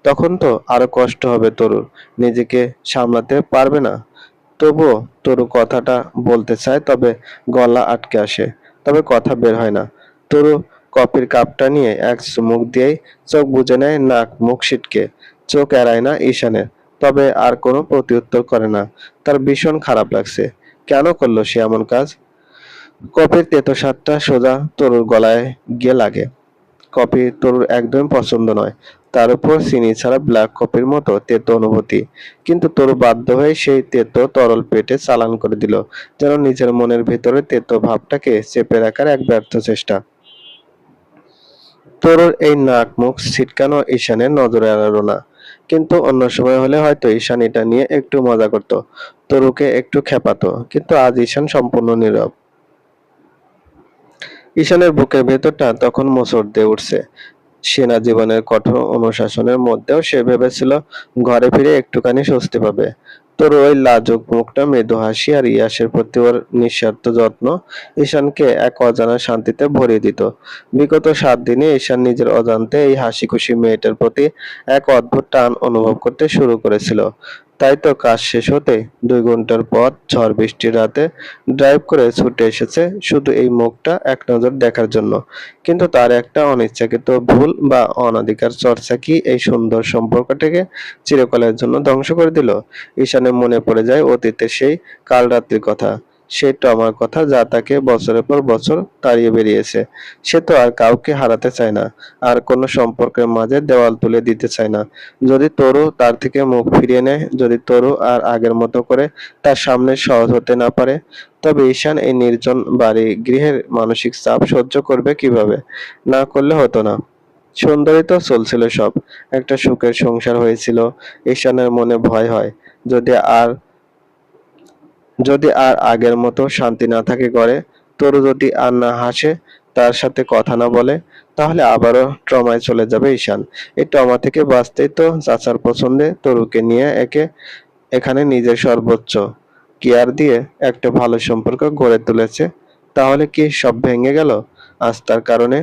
তখন তো আরো কষ্ট হবে তরুর। নিজেকে সামলাতে পারবে না। তবুও তরু কথাটা বলতে চায়, তবে গলা আটকে আসে, তবে কথা বের হয় না। তরু কফির কাপটা নিয়ে এক চুমুক দিয়েই চোখ বুজে নেয়, নাক মুখ সিটকে। চোখ এড়ায় না ঈশানের, তবে আর কোনো প্রত্যুত্তর করে না। তার ভীষণ খারাপ লাগছে। কেন করলো সে এমন কাজ? কফির তেতো স্বাদটা সোজা তরুর গলায় গিয়ে লাগে। কফি তরুর একদমই পছন্দ নয়। তার উপর চিনি ছাড়া ব্ল্যাক কফির মতো তেতো অনুভূতি। কিন্তু তরু বাধ্য হয়ে সেই তেতো তরল পেটে চালান করে দিল, যেন নিজের মনের ভেতরে তেতো ভাবটাকে চেপে রাখার এক ব্যর্থ চেষ্টা। তরুর এই নাক মুখ ছিটকানো ঈশানের নজরে এড়ালো না। কিন্তু অন্য সময় হলে হয়তো ঈশান এটা নিয়ে একটু মজা করত, তরুকে একটু খেপাতো, কিন্তু আজ ঈশান সম্পূর্ণ নীরব। ঈশানের বুকের ভেতরটা তখন মোচড় দিয়ে উঠছে। সেনা জীবনের কঠোর অনুশাসনের মধ্যেও সে ভেবেছিল ঘরে ফিরে একটুখানি স্বস্তি পাবে। তোর ওই লাজুক মুখটা, মৃদু হাসি আর ইয়াসের প্রতি ওর নিঃস্বার্থ যত্ন ঈশানকে এক অজানা শান্তিতে ভরিয়ে দিত। বিগত 7 দিনে ঈশান নিজের অজান্তে এই হাসি খুশি মেয়েটার প্রতি এক অদ্ভুত টান অনুভব করতে শুরু করেছিল। তাই তো কাজ শেষ হতে 2 ঘন্টার পথ ঝড় বৃষ্টির রাতে ড্রাইভ করে ছুটে এসেছে শুধু এই মুখটা এক নজর দেখার জন্য। কিন্তু তার একটা অনিচ্ছাকৃত ভুল বা অনাধিকার চর্চা কি এই সুন্দর সম্পর্কটাকে চিরকালের জন্য ধ্বংস করে দিল? ঈশানের মনে পড়ে যায় অতীতের সেই কাল রাত্রির কথা, সেই টমার কথা যা তাকে বছরের পর বছর তাড়িয়ে বেরিয়েছে। সে তো আর কাউকে হারাতে চায় না, আর কোনো সম্পর্কের মাঝে দেওয়াল তুলে দিতে চায় না। যদি তরু তার থেকে মুখ ফিরিয়ে নেয়, যদি তরু আর আগের মতো করে তার সামনে সহজ হতে না পারে, তবে ঈশান এই নির্জন বাড়ি গৃহের মানসিক চাপ সহ্য করবে কিভাবে? না করলে হতো না। সুন্দরই তো চলছিল সব, একটা সুখের সংসার হয়েছিল। ঈশানের মনে ভয় হয়, যদি আর যদি আর আগের মতো শান্তি না থাকে ঘরে, তরু যদি আর না হাসে, তার সাথে কথা না বলে, তাহলে আবারও ট্রমায় চলে যাবে ঈশান। এই ট্রমা থেকে বাঁচতেই তো চাচার পছন্দে তরুকে নিয়ে এখানে নিজের সর্বোচ্চ কেয়ার দিয়ে একটা ভালো সম্পর্ক গড়ে তুলেছে। তাহলে কি সব ভেঙে গেল আজ তার কারণে?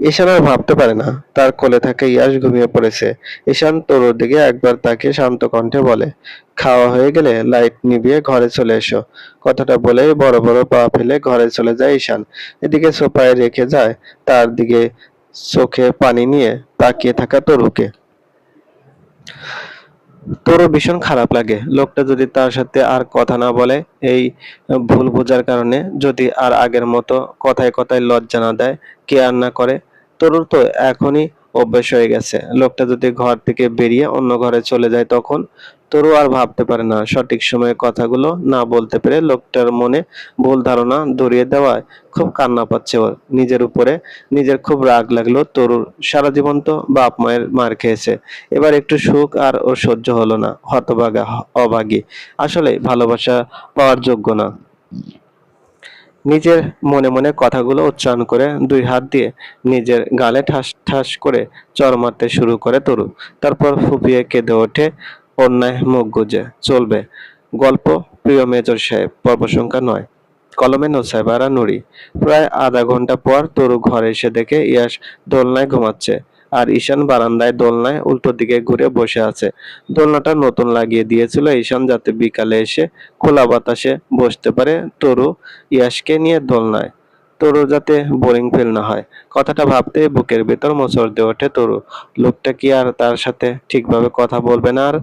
ঈশান আর ভাবতে পারে না, তার কোলে থাকা ইয়াশ ঘুমিয়ে পড়েছে। ঈশান তরুর দিকে একবার তাকিয়ে শান্ত কণ্ঠে বলে, খাওয়া হয়ে গেলে লাইট নিভিয়ে ঘরে চলে এসো। কথাটা বলেই বড় বড় পা ফেলে ঘরে চলে যায় ঈশান। এদিকে সোফায় রেখে যায় তার দিকে চোখে পানি নিয়ে তাকিয়ে থাকা তরুকে। তোরও ভীষণ খারাপ লাগে, লোকটা যদি তার সাথে আর কথা না বলে, এই ভুল বোঝার কারণে যদি আর আগের মতো কথায় কথায় লজ্জা না দেয়, কেয়ার না করে। তোরও তো এখনই অভ্যাস হয়ে গেছে। লোকটা যদি ঘর থেকে বেরিয়ে অন্য ঘরে চলে যায়, তখন তোরও আর ভাবতে পারে না। সঠিক সময়ে কথাগুলো না বলতে পেরে লোকটার মনে ভুল ধারণা ধরিয়ে দেওয়ায় খুব কান্না পাচ্ছে ওর। নিজের উপরে নিজের খুব রাগ লাগলো তরুর। সারা জীবন তো বাপ মায়ের মার খেয়েছে, এবার একটু সুখ আর ওর সহ্য হলো না। হতভাগা, অভাগী, আসলে ভালোবাসা পাওয়ার যোগ্য না। নিজের মনে মনে কথাগুলো উচ্চারণ করে 2 হাত দিয়ে নিজের গালে ঠাস ঠাস করে চড় মারতে শুরু করে তরু। তারপর ফুঁপিয়ে কেঁদে ওঠে। অন্যায় মুখ গুজে চলবে গল্প। প্রিয় মেজর সাহেব, পর্ব সংখ্যা 9। কলমে নোসাইবারা নুরি। প্রায় আধা ঘন্টা পর তরু ঘরে এসে দেখে ইয়াস দোলনায় ঘুমাচ্ছে, আর ঈশান বারান্দায় দোলনায় উল্টো দিকে ঘুরে বসে আছে। দোলনাটা নতুন লাগিয়ে দিয়েছিল ঈশান, যাতে বিকালে এসে খোলা বাতাসে বসতে পারে তরু ইয়াসকে নিয়ে দোলনায়। তরু যাতে বোরিং ফিল না হয়, কথাটা ভাবতে বুকের ভেতর মোচড় দিয়ে ওঠে তরু। লোকটা কি আর তার সাথে ঠিকভাবে কথা বলবে না? আর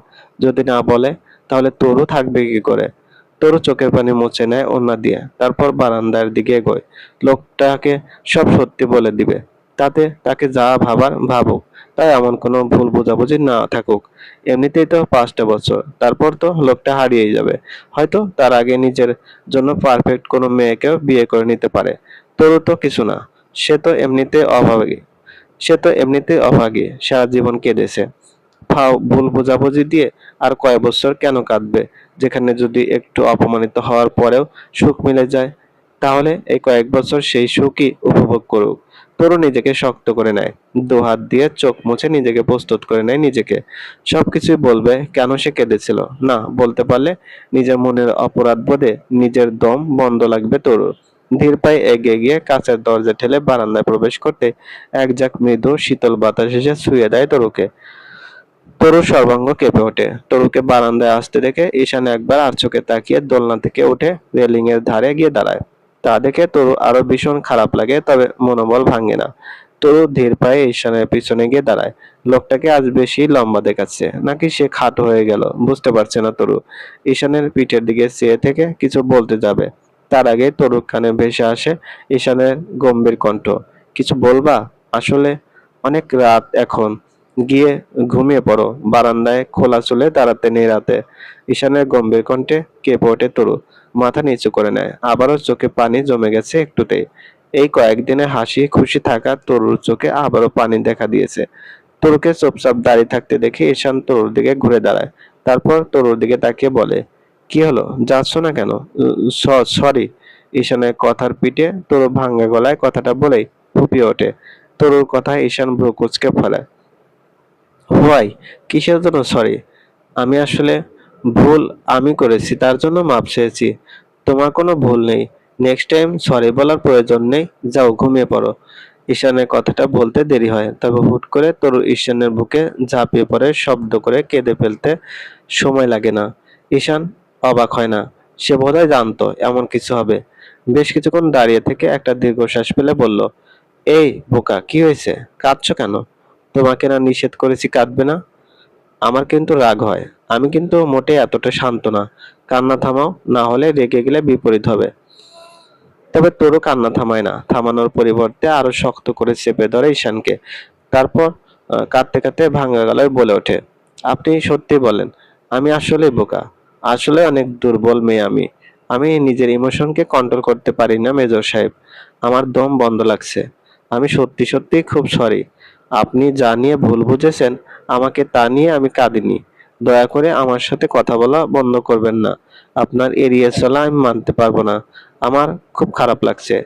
যদি না বলে, তাহলে তরু থাকবে কি করে? তরু চোখের পানি মুছে নেয় ওড়না দিয়ে, তারপর বারান্দার দিকে এগোয়। লোকটাকে সব সত্যি বলে দিবে, তাতে তাকে যা ভাবার ভাবুক, তাই এমন কোনো ভুল বোঝাবুঝি না থাকুক। এমনিতেই তো 5টা বছর, তারপর তো লোকটা হারিয়েই যাবে। হয়তো তার আগে নিজের জন্য পারফেক্ট কোনো মেয়েকেও বিয়ে করে নিতে পারে। তরু তো কিছু না, সে তো এমনিতে অভাবী। সারা জীবন কেঁদেছে। ফাও ভুল বোঝাবুঝি দিয়ে আর কয় বছর কেন কাঁদবে, যেখানে যদি একটু অপমানিত হওয়ার পরেও সুখ মিলে যায়, তাহলে এই কয়েক বছর সেই সুখই উপভোগ করুক। তরু নিজেকে শক্ত করে নেয়, 2 হাত দিয়ে চোখ মুছে নিজেকে প্রস্তুত করে নেয় নিজেকে। সবকিছুই বলবে কেন সে কেঁদেছিল। না বলতে পারলে নিজের মনের অপরাধ বোধে নিজের দম বন্ধ লাগবে তরুর। ধীর পায়ে এগিয়ে গিয়ে কাঁচের দরজা ঠেলে বারান্দায় প্রবেশ করতে এক ঝাঁক মৃদু শীতল বাতাস এসে ছুঁয়ে দেয় তরুকে। তরুর সর্বাঙ্গ কেঁপে ওঠে। তরুকে বারান্দায় আসতে দেখে ঈশান একবার আর চোখে তাকিয়ে দোলনা থেকে উঠে রেলিং এর ধারে গিয়ে দাঁড়ায়। তা দেখে তরু আরো ভীষণ খারাপ লাগে, তবে মনোবল ভাঙে না। তরু ধীর পায়ে ঈশানের পিছনে গিয়ে দাঁড়ায়। লোকটাকে আজ বেশি লম্বা দেখাচ্ছে, নাকি সে খাটো হয়ে গেল বুঝতে পারছে না তরু। ঈশানের পিঠের দিকে চেয়ে থেকে কিছু বলতে যাবে, তার আগে তরুর কানে ভেসে আসে ঈশানের গম্ভীর কণ্ঠ, কিছু বলবা? আসলে অনেক রাত এখন, গিয়ে ঘুমিয়ে পড়ো। বারান্দায় খোলা চুলে দাঁড়াতে নেই রাতে। ঈশানের গম্ভীর কণ্ঠে কেঁপে ওঠে তরু, মাথা নিচু করে নেয়। আবারও চোখে পানি জমে গেছে একটুতেই। এই কয়েকদিনে হাসি খুশি থাকা তরুর চোখে আবারও পানি দেখা দিয়েছে। তরুকে চুপচাপ দাঁড়িয়ে থাকতে দেখে ঈশান তরুর দিকে ঘুরে দাঁড়ায়। তারপর তরুর দিকে তাকিয়ে বলে, কি হলো, যাচ্ছ না কেন? সরি। ঈশানের কথার পিঠে তরু ভাঙ্গা গলায় কথাটা বলেই ফুপিয়ে ওঠে। তরুর কথায় ঈশান ভ্রু কুঁচকে ফেলে। হোয়াই? কিসের জন্য সরি? আমি আসলে ভুল আমি করেছি, তার জন্য মাপ চেয়েছি। তোমার কোনো ভুল নেই। নেক্সট টাইম সরি বলার প্রয়োজন নেই। যাও ঘুমিয়ে পড়ো। ঈশানের কথাটা বলতে দেরি হয়, তবে হুট করে তরু ঈশানের বুকে ঝাঁপিয়ে পড়ে শব্দ করে কেঁদে ফেলতে সময় লাগে না। ঈশান অবাক হয় না। সে বোধহয় জানতো এমন কিছু হবে। বেশ কিছুক্ষণ দাঁড়িয়ে থেকে একটা দীর্ঘশ্বাস ফেলে বলল, এই বোকা, কি হয়েছে? কাঁদছো কেন? তোমাকে না নিষেধ করেছি কাঁদবে না? আমার কিন্তু রাগ হয়। আমি কিন্তু মোটেই এতটা শান্ত না। কান্না থামাও, না হলে রেগে গেলে বিপরীত হবে। তবে তোরও কান্না থামায় না। থামানোর পরিবর্তে আরো শক্ত করে চেপে ধরে ঈশানকে। তারপর কাঁদতে কাঁদতে ভাঙা গলায় বলে ওঠে, আপনি সত্যি বলেন, আমি আসলেই বোকা। আসলে অনেক দুর্বল মেয়ে আমি। আমি নিজের ইমোশনকে কন্ট্রোল করতে পারি না মেজর সাহেব। আমার দম বন্ধ লাগছে। আমি সত্যি সত্যি খুব সরি। আপনি যা নিয়ে ভুল বুঝেছেন আমাকে, তা নিয়ে আমি কাঁদিনি। দয়া করে আমার সাথে কথা বলা বন্ধ করবেন না। আপনার এড়িয়ে চলা আমি মানতে পারবো না। আমার খুব খারাপ লাগছে।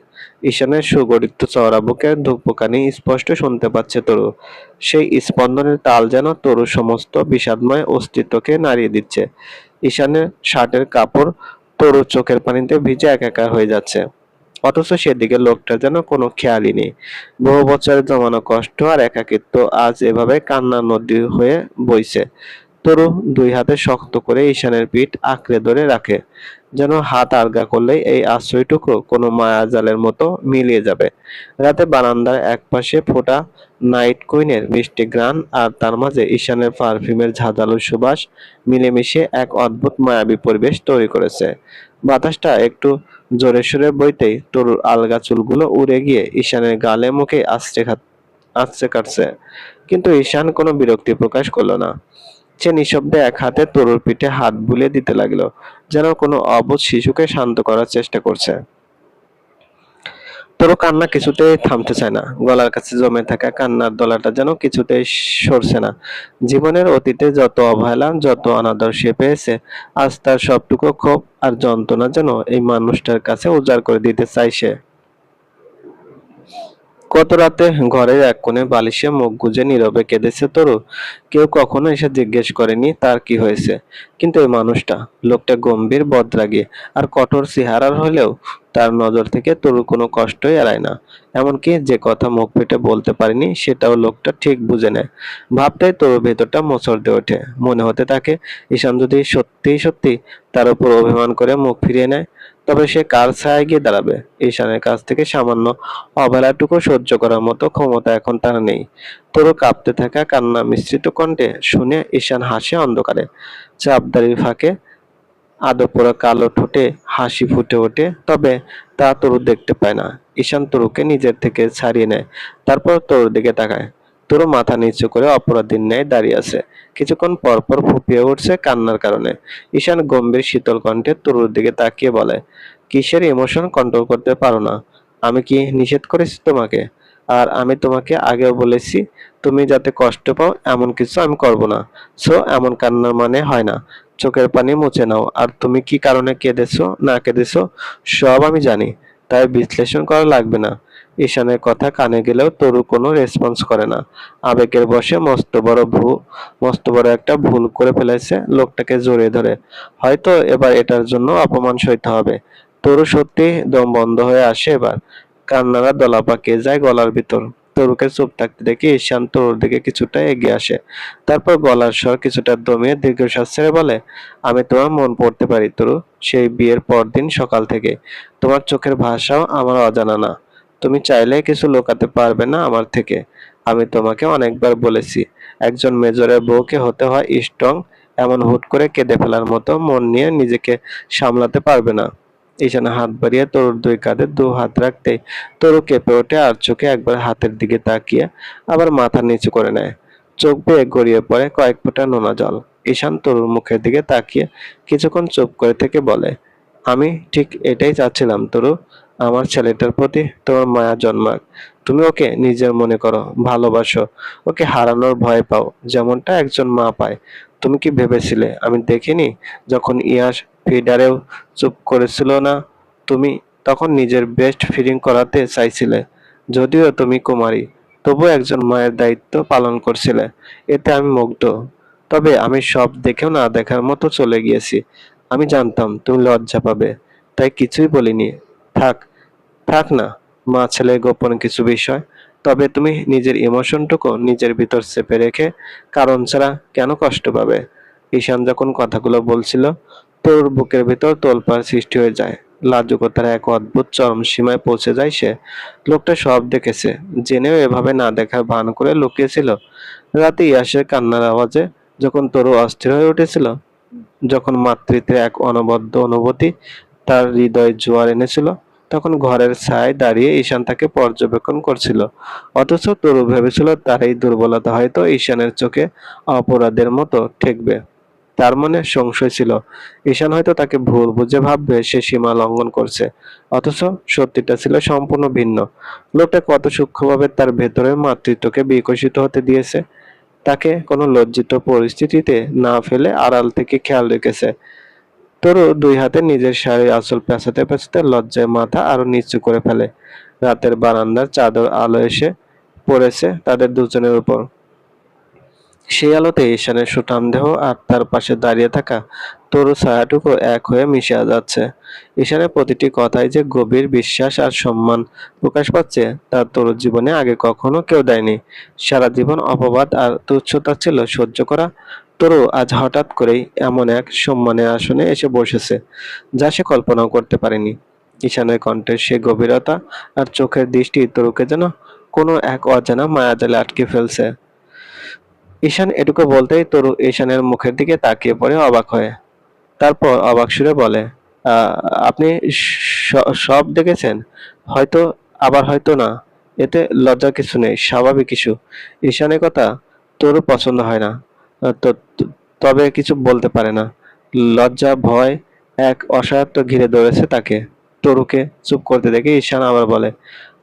ঈশানের সুগঠিত চওড়া বুকের ধুকপুকানি স্পষ্ট শুনতে পাচ্ছে তরু। সেই স্পন্দনের তাল যেন তরুর সমস্ত বিষাদময় অস্তিত্বকে নাড়িয়ে দিচ্ছে। ঈশানের শার্টের কাপড় তরুর চোখের পানিতে ভিজে একাকার হয়ে যাচ্ছে। অথচ সেদিকে লোকটা যেন কোনো খেয়ালই নেই। বহু বছরের জমানো কষ্ট আর একাকিত্ব আজ এভাবে কান্নার নদী হয়ে বইছে। তরু দুই হাতে শক্ত করে ঈশানের পিঠ আঁকড়ে ধরে রাখে, যেন হাত আলগা করলেই এই আশ্রয়টুকু কোনো মায়াজালের মতো মিলিয়ে যাবে। রাতে বারান্দার একপাশে ফোটা নাইট কুইনের মিষ্টি ঘ্রাণ আর তার মাঝে ঈশানের পারফিউমের ঝাঁঝালো সুবাস মিলেমিশে এক অদ্ভুত মায়াবী পরিবেশ তৈরি করেছে। বাতাসটা একটু জোরে সোরে বইতেই তরুর আলগা চুলগুলো উড়ে গিয়ে ঈশানের গালে মুখে আছড়ে কাটছে। কিন্তু ঈশান কোনো বিরক্তি প্রকাশ করলো না। সে নিঃশব্দে এক হাতে তরুর পিঠে হাত বুলিয়ে দিতে লাগলো, যেন কোনো অবুঝ শিশুকে শান্ত করার চেষ্টা করছে। তরু কান্না কিছুতেই থামতে চায় না। গলার কাছে জমে থাকা কান্নার দলাটা যেন কিছুতেই সরছে না। জীবনের অতীতে যত অবহেলা, যত অনাদর সে পেয়েছে, আজ তার সবটুকু ক্ষোভ আর যন্ত্রণা যেন এই মানুষটার কাছে উজাড় করে দিতে চায় সে। গত রাতে ঘরের এক কোণে বালিশে মুখ গুজে নীরবে কেঁদেছে তরু। কেউ কখনো এসে জিজ্ঞেস করেনি তার কি হয়েছে। কিন্তু এই মানুষটা, লোকটা গম্ভীর, বদরাগী আর কঠোর চেহারার হলেও তার নজর থেকে তরুর কোনো কষ্টই এড়ায় না। এমনকি যে কথা মুখ ফুটে বলতে পারেনি সেটাও লোকটা ঠিক বুঝে নেয়। ভাবতেই তরুর ভেতরটা মোচড় দিয়ে ওঠে। মনে হতে থাকে, ঈশান যদি সত্যি সত্যি তার উপর অভিমান করে মুখ ফিরিয়ে নেয়, তবে সে কার ছায়ায় গিয়ে দাঁড়াবে? ঈশানের কাছ থেকে সামান্য অবহেলাটুকু সহ্য করার মতো ক্ষমতা এখন তার নেই। তরু কাঁপতে থাকা কান্না মিশ্রিত কণ্ঠে শুনে ঈশান হাসে অন্ধকারে। চাপদাড়ির ফাঁকে আদপোড়া কালো ঠোঁটে হাসি ফুটে ওঠে, তবে তা তরু দেখতে পায় না। ঈশান তরুকে নিজের থেকে ছাড়িয়ে নেয়। তারপর তরুর দিকে তাকায়। তরু মাথা নিচু করে অপরাধীর ন্যায় দাঁড়িয়ে আছে। কিছুক্ষণ পর পর ফুঁপিয়ে উঠছে কান্নার কারণে। ঈশান গম্ভীর শীতল কণ্ঠে তরুর দিকে তাকিয়ে বলে, কিসের ইমোশন কন্ট্রোল করতে পারো না? আমি কি নিষেধ করেছি তোমাকে? আর আমি তোমাকে আগেও বলেছি, তুমি যাতে কষ্ট পাও এমন কিছু আমি করব না। সো এমন কান্নার মানে হয় না। চোখের পানি মুছে নাও। আর তুমি কি কারণে কেঁদেছো না কেঁদেছো সব আমি জানি, তাই বিশ্লেষণ করা লাগবে না। ঈশানের কথা কানে গেলেও তরু কোনো রেসপন্স করে না। আবেগের বশে মস্ত বড় একটা ভুল করে ফেলেছে। লোকটাকে জড়িয়ে ধরে, হয়তো এবার এটার জন্য অপমান সইতে হবে। তরু সত্যি দম বন্ধ হয়ে আসে এবার। কান্নারা দলা পাকিয়ে যায় গলার ভিতর। তরুকে চুপ থাকতে দেখে ঈশান তরুর দিকে কিছুটা এগিয়ে আসে। তারপর গলার স্বর কিছুটা দমিয়ে দীর্ঘশ্বাস ছেড়ে বলে, আমি তোমার মন পড়তে পারি তরু, সেই বিয়ের পরদিন সকাল থেকে। তোমার চোখের ভাষাও আমার অজানা না। তুমি চাইলে কিছু লুকাতে পারবে না আমার থেকে। আমি তোমাকে অনেকবার বলেছি, একজন মেজরের বউকে হতে হয় স্ট্রং। এমন হুট করে কেঁদে ফেলার মতো মন নিয়ে নিজেকে সামলাতে পারবে না। ঈশান হাত বাড়িয়ে তরুর দুই কাঁধে দু হাত রাখতেই তরু কেঁপে ওঠে আর চোখে একবার হাতের দিকে তাকিয়ে আবার মাথা নিচু করে নেয়। চোখ বেয়ে গড়িয়ে পড়ে কয়েক ফোঁটা নোনা জল। ঈশান তরুর মুখের দিকে তাকিয়ে কিছুক্ষণ চুপ করে থেকে বলে, আমি ঠিক এটাই চাচ্ছিলাম তরু। আমার ছেলেটার প্রতি তোমার মায়া জন্মাক। তুমি ওকে নিজের মনে করো, ভালোবাসো, ওকে হারানোর ভয় পাও যেমনটা একজন মা পায়। তুমি কি ভেবেছিলে আমি দেখিনি যখন ইয়াস ফিডারেও চুপ করেছিল না? তুমি তখন নিজের বেস্ট ফিলিং করাতে চাইছিলে। যদিও তুমি কুমারী, তবুও একজন মায়ের দায়িত্ব পালন করছিলে। এতে আমি মুগ্ধ। তবে আমি সব দেখেও না দেখার মতো চলে গিয়েছি। আমি জানতাম তুমি লজ্জা পাবে, তাই কিছুই বলিনি। থাক, থাক না মা ছেলের গোপন কিছু বিষয়। তবে তুমি নিজের ইমোশনটুকু নিজের ভিতর চেপে রেখে কারণ ছাড়া কেন কষ্ট পাবে? ঈশান যখন কথাগুলো বলছিল, তোর বুকের ভিতর তোলপাড় সৃষ্টি হয়ে যায়। লাজুকতার এক অদ্ভুত চরম সীমায় পৌঁছে যায় সে। লোকটা সব দেখেছে, জেনেও এভাবে না দেখার ভান করে লুকিয়েছিল। রাতে ইয়াসের কান্নার আওয়াজে যখন তরু অস্থির হয়ে উঠেছিল, যখন মাতৃত্বের এক অনবদ্য অনুভূতি তার হৃদয়ে জোয়ার এনেছিল, তখন ঘরের ছায়ায় দাঁড়িয়ে ঈশান তাকে পর্যবেক্ষণ করছিল। অথচ তরু ভেবেছিল তার এই দুর্বলতা হয়তো ঈশানের চোখে অপরাধের মতো ঠেকবে। তার মনে সংশয় ছিল, ঈশান হয়তো তাকে ভুল বুঝে ভাববে সে সীমা লঙ্ঘন করছে। অথচ সত্যিটা ছিল সম্পূর্ণ ভিন্ন। লোকটা কত সূক্ষ্মভাবে তার ভেতরের মাতৃত্বকে বিকশিত হতে দিয়েছে। তাকে কোনো লজ্জিত পরিস্থিতিতে না ফেলে আড়াল থেকে খেয়াল রেখেছে। তরু দুই হাতে নিজের শাড়ির আঁচল পেঁচাতে পেঁচাতে লজ্জায় মাথা আরো নিচু করে ফেলে। রাতের বারান্দার চাদর আলো এসে পড়েছে তাদের দুজনের উপর। সেই আলোতে ঈশানের সুঠাম দেহ আর তার পাশে দাঁড়িয়ে থাকা তরু ছায়াটুকু এক হয়ে মিশে যাচ্ছে। ঈশানের প্রতিটি কথায় যে গভীর বিশ্বাস আর সম্মান প্রকাশ পাচ্ছে তা তরুর জীবনে আগে কখনো কেউ দেয়নি। সারা জীবন অপবাদ আর তুচ্ছতা ছিল সহ্য করা। তরু আজ হঠাৎ করেই এমন এক সম্মানের আসনে এসে বসেছে যা সে কল্পনাও করতে পারেনি। ঈশানের কণ্ঠের সে গভীরতা আর চোখের দৃষ্টি তরুকে যেন কোনো এক অজানা মায়াজালে আটকে ফেলছে। ঈশান এটুকু বলতেই তরু ঈশানের মুখের দিকে তাকিয়ে পড়ে অবাক হয়ে। তারপর অবাক সুরে বলে, "আহ, আপনি সব দেখেছেন? হয়তো, আবার হয়তো না। এতে লজ্জার কিছু নেই, স্বাভাবিক কিছু।" ঈশানের কথা তরু পছন্দ হয় না। তবে কিছু বলতে পারে না। লজ্জা, ভয় এক অসহায়ত্ব ঘিরে ধরেছে তাকে। তরুকে চুপ করতে দেখে ঈশান আবার বলে,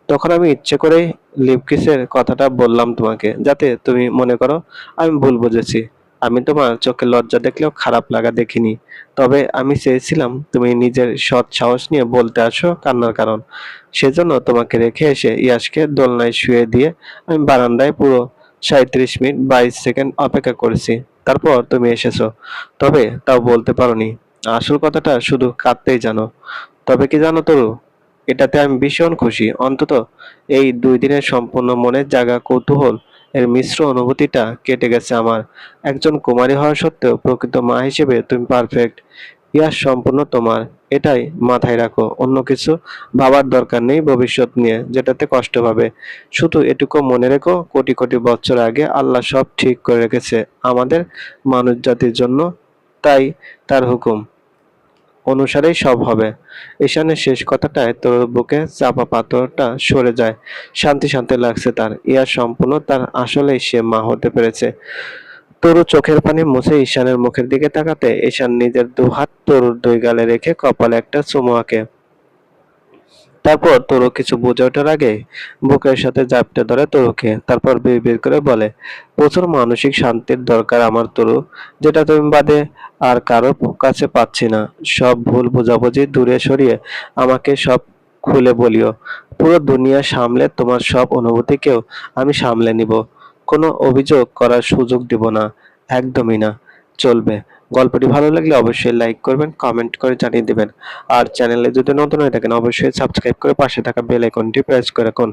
তখন আমি ইচ্ছে করেই লিপ কিসের কথাটা বললাম তোমাকে, যাতে তুমি মনে করো আমি ভুল বুঝেছি। আমি তোমার চোখে লজ্জা দেখলেও খারাপ লাগা দেখিনি। তবে আমি চেয়েছিলাম তুমি নিজের সৎ সাহস নিয়ে বলতে আসো কান্নার কারণ। সেজন্য তোমাকে রেখে এসে ইয়াসকে দোলনায় শুয়ে দিয়ে আমি বারান্দায় পুরো 37 মিনিট 22 সেকেন্ড অপেক্ষা করেছি। তারপর তুমি এসেছো। তবে তাও বলতে পারোনি। আসল কথাটা শুধু কাঁদতেই জানো। তবে কি জানো তরু, এটাতে আমি ভীষণ খুশি। অন্তত এই 2 দিনের সম্পূর্ণ মনের জায়গা কৌতূহল এর মিশ্র অনুভূতিটা কেটে গেছে আমার। একজন কুমারী হওয়া সত্ত্বেও প্রকৃত মা হিসেবে তুমি পারফেক্ট। ইয়াস সম্পূর্ণ তোমার। এটাই মাথায় রাখো। অন্য কিছু ভাবার দরকার নেই ভবিষ্যৎ নিয়ে, যেটাতে কষ্ট পাবে। শুধু এটুকু মনে রেখো, কোটি কোটি বছর আগে আল্লাহ সব ঠিক করে রেখেছে আমাদের মানুষ জাতির জন্য। তাই তার হুকুম অনুসারেই সব হবে। ঈশানের শেষ কথাটায় তরুর বুকে চাপা পাথরটা সরে যায়। শান্তি শান্তি লাগছে তার। ইয়া সম্পূর্ণ তার, আসলেই সে মা হতে পেরেছে। তরু চোখের পানি মুছে ঈশানের মুখের দিকে তাকাতে ঈশান নিজের দুহাত তরুর দুই গালে রেখে কপালে একটা চুমু আঁকে। তারপর তরু কিছু বুঝে ওঠার আগে বুকের সাথে জাপটে ধরে তরুকে। তারপর বিড়বিড় করে বলে, প্রচুর মানসিক শান্তির দরকার আমার তরু, যেটা তুমি বাদে আর কারো কাছে পাচ্ছি না। সব ভুল বোঝাবুঝি দূরে সরিয়ে আমাকে সব খুলে বলিও। পুরো দুনিয়া সামলে তোমার সব অনুভূতিকেও আমি সামলে নিব। কোনো অভিযোগ করার সুযোগ দিব না, একদমই না। চলবে। গল্পটি ভালো লাগলে অবশ্যই লাইক করবেন, কমেন্ট করে জানিয়ে দিবেন। আর চ্যানেলে যদি নতুন হয়ে থাকেন অবশ্যই সাবস্ক্রাইব করে পাশে থাকা বেল আইকনটি প্রেস করে রাখুন,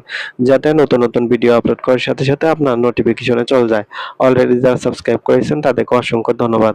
যাতে নতুন নতুন ভিডিও আপলোড করার সাথে সাথে আপনার নোটিফিকেশনে চলে যায়। অলরেডি যারা সাবস্ক্রাইব করেছেন তাদেরকে অসংখ্য ধন্যবাদ।